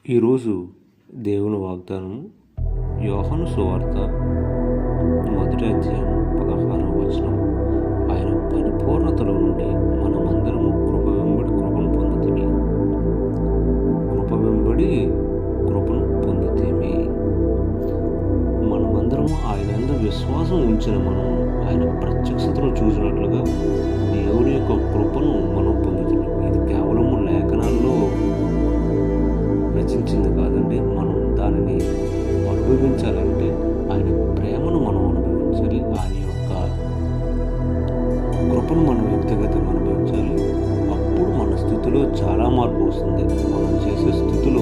ఈరోజు దేవుని వాగ్దానము యోహాను సువార్త మొదటి అధ్యాయం 16వ వచనం. ఆయన పరిపూర్ణతలో నుండి మనమందరము కృప వెంబడి కృపను పొందితిమి. కృప వెంబడి కృపను పొందితిమి. మనమందరము ఆయన యందు విశ్వాసం ఉంచిన మనం ఆయన ప్రత్యక్షతను చూసినట్లుగా దేవుని యొక్క కృపను మనం పొందుతున్నాం. ఇది కేవలము లేఖనాల్లో రచించింది కాదండి. మనం దానిని అనుభవించాలంటే ఆయన ప్రేమను మనం అనుభవించాలి. ఆయన యొక్క కృపను మనం వ్యక్తిగతంగా అనుభవించాలి. అప్పుడు మన స్థితిలో చాలా మార్పు వస్తుంది. మనం చేసే స్థితిలో